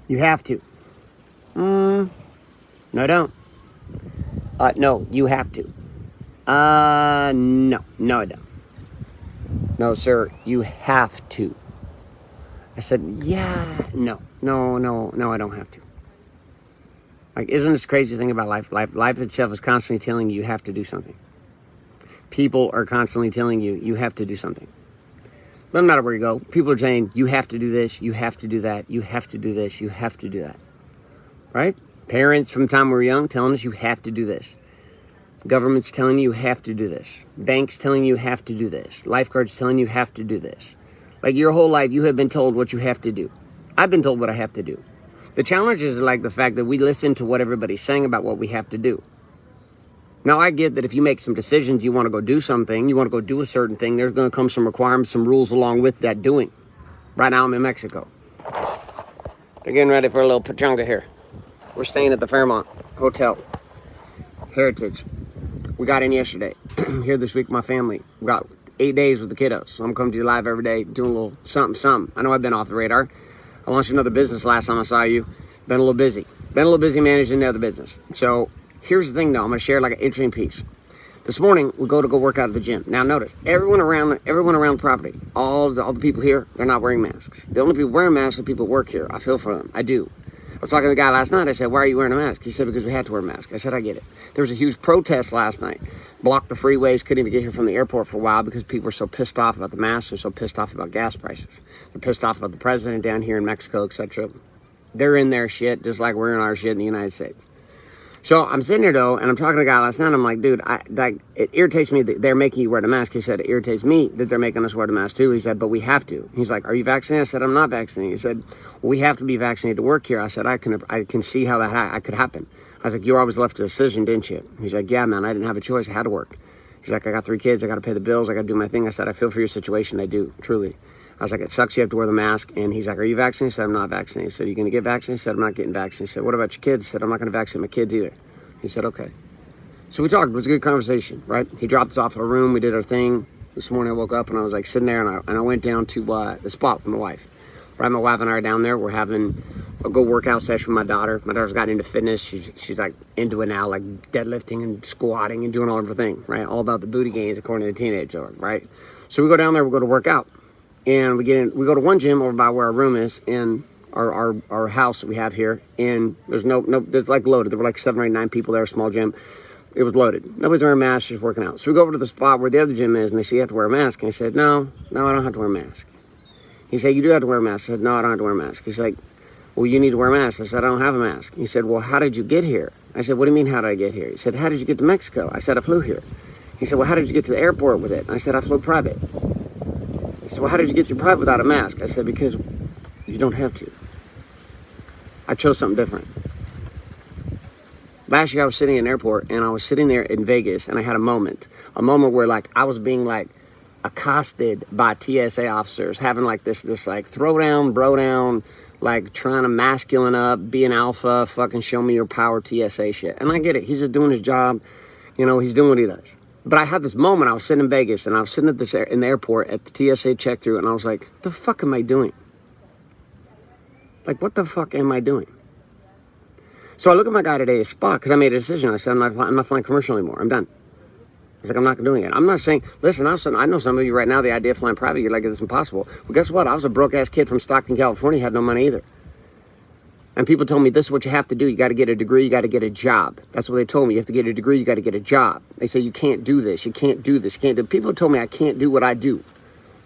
You have to. No, I don't. No, you have to. No, I don't. No, sir, you have to. I said, yeah, no, I don't have to. Like, isn't this crazy thing about life? Life itself is constantly telling you have to do something. People are constantly telling you you have to do something. Doesn't matter where you go. People are saying you have to do this, you have to do that, you have to do this, you have to do that. Right? Parents from the time we were young telling us you have to do this. Government's telling you have to do this. Banks telling you have to do this. Lifeguards telling you have to do this. Like your whole life, you have been told what you have to do. I've been told what I have to do. The challenge is like the fact that we listen to what everybody's saying about what we have to do. Now, I get that if you make some decisions, you want to go do something, you want to go do a certain thing, there's going to come some requirements, some rules along with that doing. Right now, I'm in Mexico. They're getting ready for a little pachanga here. We're staying at the Fairmont Hotel, Heritage. We got in yesterday. Here this week with my family. We got 8 days with the kiddos. So I'm coming to you live every day, doing a little something. I know I've been off the radar. I launched another business last time I saw you. Been a little busy managing the other business. So here's the thing though, I'm gonna share like an interesting piece. This morning, we go work out at the gym. Now notice, everyone around the property, all the people here, they're not wearing masks. The only people wearing masks are people who work here. I feel for them, I do. I was talking to the guy last night. I said, why are you wearing a mask? He said, because we had to wear a mask. I said, I get it. There was a huge protest last night. Blocked the freeways, couldn't even get here from the airport for a while because people were so pissed off about the masks. They're so pissed off about gas prices. They're pissed off about the president down here in Mexico, etc. They're in their shit just like we're in our shit in the United States. So I'm sitting here though, and I'm talking to a guy last night. I'm like, dude, it irritates me that they're making you wear the mask. He said, it irritates me that they're making us wear the mask too. He said, but we have to. He's like, are you vaccinated? I said, I'm not vaccinated. He said, well, we have to be vaccinated to work here. I said, I can see how that could happen. I was like, you always left a decision, didn't you? He's like, yeah, man, I didn't have a choice. I had to work. He's like, I got 3 kids. I got to pay the bills. I got to do my thing. I said, I feel for your situation. I do, truly. I was like, it sucks you have to wear the mask. And he's like, are you vaccinated? I said, I'm not vaccinated. He said, are you going to get vaccinated? I said, I'm not getting vaccinated. He said, what about your kids? I said, I'm not going to vaccinate my kids either. He said, okay. So we talked. It was a good conversation, right? He dropped us off at a room. We did our thing. This morning I woke up and I was like sitting there and I went down to the spot with my wife. Right, my wife and I are down there. We're having a good workout session with my daughter. My daughter's got into fitness. She's like into it now, like deadlifting and squatting and doing all of her thing, right? All about the booty gains according to the teenager, right? So we go down there, we go to work out. And we go to one gym over by where our room is in our house that we have here, and there's there's like loaded. There were like 7 or 8, 9 people there, small gym. It was loaded. Nobody's wearing masks, just working out. So we go over to the spot where the other gym is, and they say you have to wear a mask. And I said, no, I don't have to wear a mask. He said, you do have to wear a mask. I said, no, I don't have to wear a mask. He's like, well, you need to wear a mask. I said, I don't have a mask. He said, well, how did you get here? I said, what do you mean, how did I get here? He said, how did you get to Mexico? I said, I flew here. He said, well, how did you get to the airport with it? I said, I flew private. He said, well, how did you get to private without a mask? I said, because you don't have to. I chose something different. Last year I was sitting in an airport and I was sitting there in Vegas and I had a moment where like I was being like accosted by TSA officers, having like this like throw down, bro down, like trying to masculine up, be an alpha, fucking show me your power TSA shit. And I get it. He's just doing his job. You know, he's doing what he does. But I had this moment. I was sitting in Vegas and I was sitting in the airport at the TSA check through and I was like, the fuck am I doing? Like, what the fuck am I doing? So I look at my guy today at Spot because I made a decision. I said, I'm not flying commercial anymore. I'm done. He's like, I'm not doing it. I'm not saying, listen, I know some of you right now, the idea of flying private, you're like, it's impossible. Well, guess what? I was a broke-ass kid from Stockton, California, had no money either. And people told me, this is what you have to do. You got to get a degree. You got to get a job. That's what they told me. You have to get a degree. You got to get a job. They say, you can't do this. You can't do this. You can't do. People told me I can't do what I do.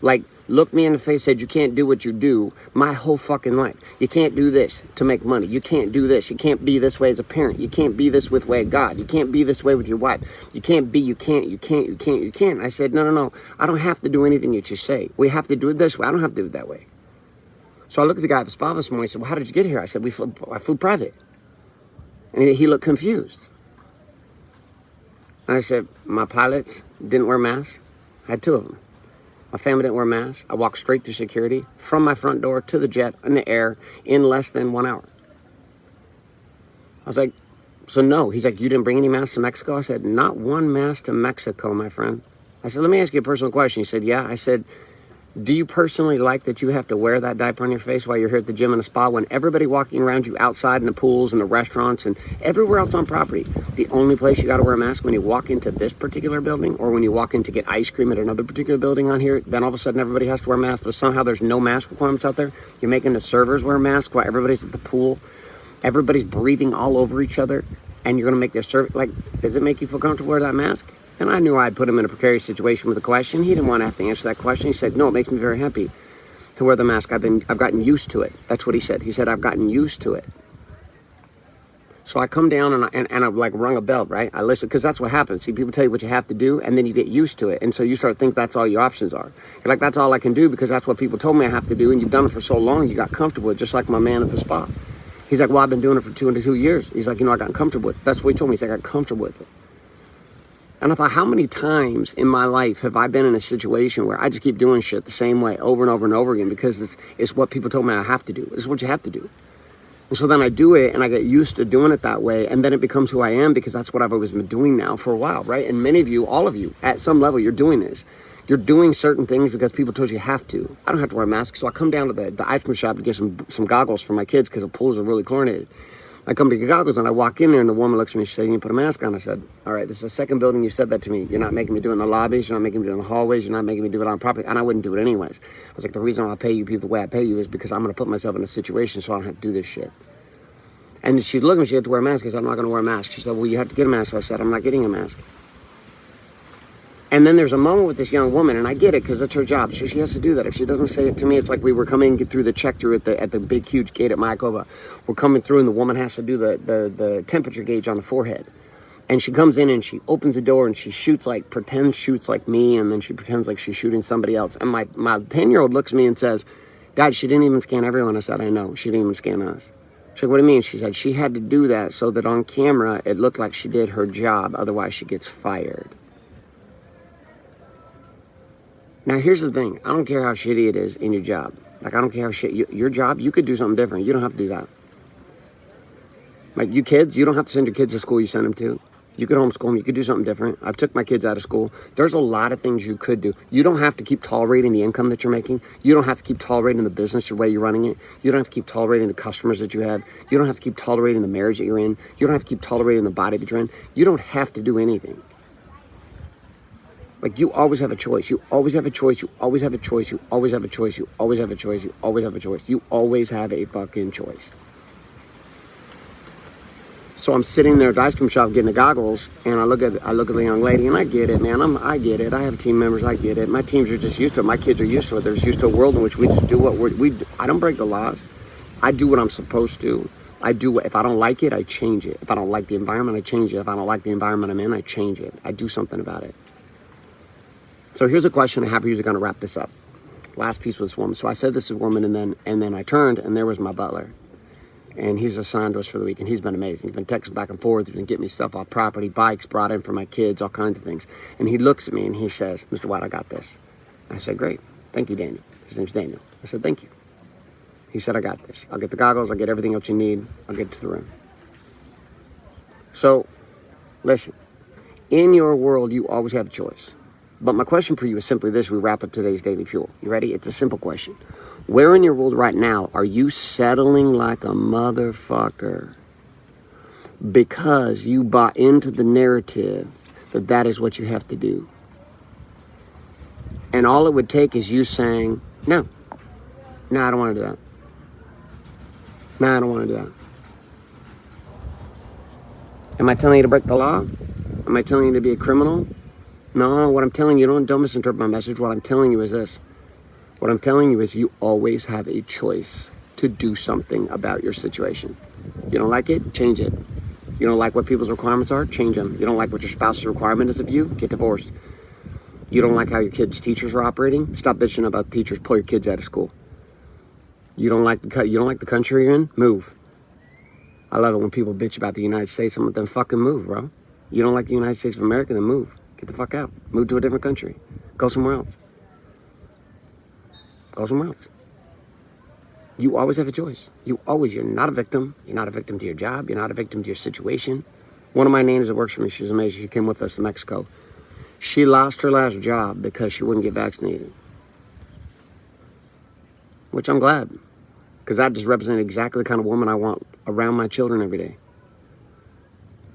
Like, looked me in the face, said, you can't do what you do my whole fucking life. You can't do this to make money. You can't do this. You can't be this way as a parent. You can't be this way with God. You can't be this way with your wife. You can't. I said, no. I don't have to do anything you just say. We have to do it this way. I don't have to do it that way. So I looked at the guy at the spa this morning. He said, well, how did you get here? I said, I flew private. And he looked confused. And I said, my pilots didn't wear masks. I had 2 of them. My family didn't wear masks. I walked straight through security from my front door to the jet in the air in less than 1 hour. I was like, so no. He's like, you didn't bring any masks to Mexico? I said, not one mask to Mexico, my friend. I said, let me ask you a personal question. He said, yeah. I said, Do you personally like that you have to wear that diaper on your face while you're here at the gym and the spa when everybody walking around you outside in the pools and the restaurants and everywhere else on property? The only place you got to wear a mask when you walk into this particular building or when you walk in to get ice cream at another particular building on here, then all of a sudden everybody has to wear masks, but somehow there's no mask requirements out there. You're making the servers wear masks while everybody's at the pool. Everybody's breathing all over each other, and you're going to make this server, like, does it make you feel comfortable wear that mask? And I knew I'd put him in a precarious situation with a question. He didn't want to have to answer that question. He said, no, it makes me very happy to wear the mask. I've gotten used to it. That's what he said. He said, I've gotten used to it. So I come down and I've like rung a bell, right? I listen, because that's what happens. See, people tell you what you have to do, and then you get used to it. And so you start to think that's all your options are. You're like, that's all I can do because that's what people told me I have to do. And you've done it for so long, you got comfortable with it, just like my man at the spa. He's like, well, I've been doing it for 2 years. He's like, I got comfortable with it. That's what he told me. He's like, I got comfortable with it. And I thought, how many times in my life have I been in a situation where I just keep doing shit the same way over and over and over again because it's what people told me I have to do. It's what you have to do. And so then I do it and I get used to doing it that way, and then it becomes who I am because that's what I've always been doing now for a while, right? And many of you, all of you, at some level, you're doing this. You're doing certain things because people told you have to. I don't have to wear a mask, so I come down to the ice cream shop to get some goggles for my kids because the pools are really chlorinated. I come to get goggles and I walk in there and the woman looks at me and she said, you need to put a mask on. I said, all right, this is the second building you said that to me. You're not making me do it in the lobbies. You're not making me do it in the hallways. You're not making me do it on property. And I wouldn't do it anyways. I was like, the reason I pay you people the way I pay you is because I'm going to put myself in a situation so I don't have to do this shit. And she looked at me, she had to wear a mask. I said, I'm not going to wear a mask. She said, well, you have to get a mask. I said, I'm not getting a mask. And then there's a moment with this young woman, and I get it because it's her job. She has to do that. If she doesn't say it to me, it's like we were coming get through the check-through at the big, huge gate at Mayakoba. We're coming through, and the woman has to do the temperature gauge on the forehead. And she comes in, and she opens the door, and she pretends shoots like me, and then she pretends like she's shooting somebody else. And my 10-year-old looks at me and says, Dad, she didn't even scan everyone. I said, I know. She didn't even scan us. She's like, what do you mean? She said, she had to do that so that on camera, it looked like she did her job. Otherwise, she gets fired. Now, here's the thing. I don't care how shitty it is in your job. Like, I don't care how your job, you could do something different. You don't have to do that. Like, you kids, you don't have to send your kids to school you send them to. You could homeschool them. You could do something different. I've took my kids out of school. There's a lot of things you could do. You don't have to keep tolerating the income that you're making. You don't have to keep tolerating the business the way you're running it. You don't have to keep tolerating the customers that you have. You don't have to keep tolerating the marriage that you're in. You don't have to keep tolerating the body that you're in. You don't have to do anything. Like, you always have a choice. You always have a choice. You always have a choice. You always have a choice. You always have a choice. You always have a choice. You always have a fucking choice. So I'm sitting there at the ice cream shop getting the goggles, and I look at the young lady, and I get it, man. I get it. I have team members. I get it. My teams are just used to it. My kids are used to it. They're just used to a world in which we just do what we do. I don't break the laws. I do what I'm supposed to. I do what, if I don't like it, I change it. If I don't like the environment, I change it. If I don't like the environment I'm in, I change it. I do something about it. So here's a question I have for you. Going to wrap this up. Last piece with this woman. So I said this is a woman, and then I turned, and there was my butler. And he's assigned to us for the week, and he's been amazing. He's been texting back and forth. He's been getting me stuff off property, bikes brought in for my kids, all kinds of things. And he looks at me, and he says, Mr. White, I got this. I said, great. Thank you, Daniel. His name's Daniel. I said, thank you. He said, I got this. I'll get the goggles. I'll get everything else you need. I'll get it to the room. So, listen. In your world, you always have a choice. But my question for you is simply this. We wrap up today's Daily Fuel. You ready? It's a simple question. Where in your world right now are you settling like a motherfucker because you bought into the narrative that that is what you have to do? And all it would take is you saying, no, I don't want to do that. No, I don't want to do that. Am I telling you to break the law? Am I telling you to be a criminal? No, what I'm telling you, don't misinterpret my message. What I'm telling you is this. What I'm telling you is you always have a choice to do something about your situation. You don't like it? Change it. You don't like what people's requirements are? Change them. You don't like what your spouse's requirement is of you? Get divorced. You don't like how your kids' teachers are operating? Stop bitching about teachers. Pull your kids out of school. You don't like the country you're in? Move. I love it when people bitch about the United States. I'm like, then fucking move, bro. You don't like the United States of America? Then move. Get the fuck out. Move to a different country. Go somewhere else. Go somewhere else. You always have a choice. You're not a victim. You're not a victim to your job. You're not a victim to your situation. One of my nannies that works for me, she's amazing. She came with us to Mexico. She lost her last job because she wouldn't get vaccinated. which I'm glad. Because that just represents exactly the kind of woman I want around my children every day.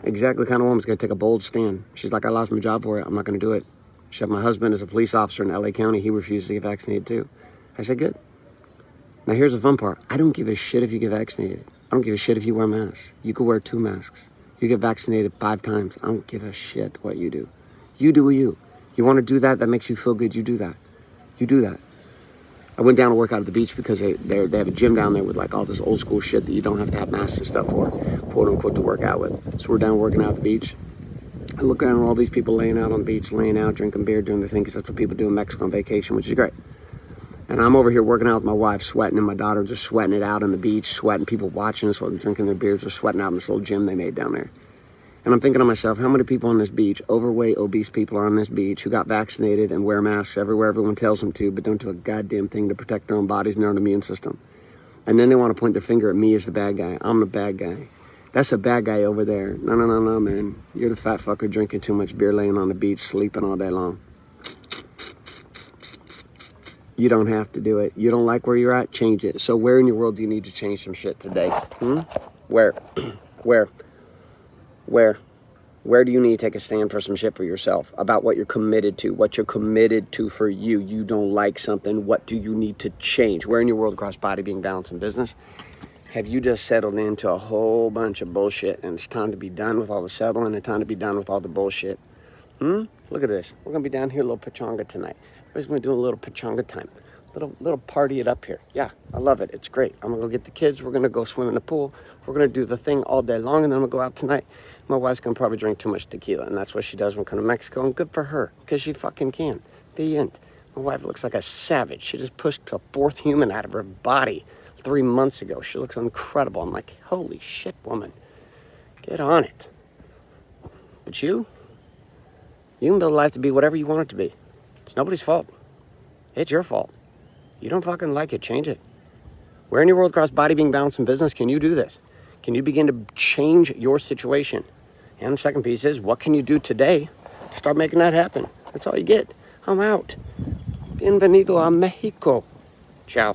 Exactly the kind of woman's going to take a bold stand. She's like, I lost my job for it. I'm not going to do it. She had my husband as a police officer in LA County. He refused to get vaccinated too. I said, good. Now here's the fun part. I don't give a shit if you get vaccinated. I don't give a shit if you wear masks. You could wear 2 masks. You get vaccinated 5 times. I don't give a shit what you do. You do you. You want to do that makes you feel good, you do that. You do that. I went down to work out at the beach because they have a gym down there with like all this old school shit that you don't have to have masks and stuff for, quote unquote, to work out with. So we're down working out at the beach. I look around at all these people laying out on the beach, laying out, drinking beer, doing their thing, because that's what people do in Mexico on vacation, which is great. And I'm over here working out with my wife, sweating, and my daughter just sweating it out on the beach, sweating, people watching us while they're drinking their beers, just sweating out in this little gym they made down there. And I'm thinking to myself, how many people on this beach, overweight, obese people are on this beach who got vaccinated and wear masks everywhere everyone tells them to, but don't do a goddamn thing to protect their own bodies and their own immune system. And then they want to point their finger at me as the bad guy. I'm the bad guy. That's a bad guy over there. No, man. You're the fat fucker drinking too much beer, laying on the beach, sleeping all day long. You don't have to do it. You don't like where you're at? Change it. So where in your world do you need to change some shit today? Where? Where do you need to take a stand for some shit for yourself about what you're committed to, what you're committed to for you? You don't like something. What do you need to change? Where in your world across body, being, balance, and business have you just settled into a whole bunch of bullshit and it's time to be done with all the settling and time to be done with all the bullshit? Look at this. We're going to be down here a little pachanga tonight. We're just going to do a little pachanga time. Little party it up here. Yeah, I love it. It's great. I'm going to go get the kids. We're going to go swim in the pool. We're going to do the thing all day long, and then I'm going to go out tonight. My wife's going to probably drink too much tequila, and that's what she does when we come to Mexico, and good for her, because she fucking can. The end. My wife looks like a savage. She just pushed a 4th human out of her body 3 months ago. She looks incredible. I'm like, holy shit, woman. Get on it. But you can build a life to be whatever you want it to be. It's nobody's fault. It's your fault. You don't fucking like it, change it. Where in your world across body, being, balance, and business can you do this? Can you begin to change your situation? And the second piece is, what can you do today to start making that happen? That's all you get. I'm out. Bienvenido a Mexico. Ciao.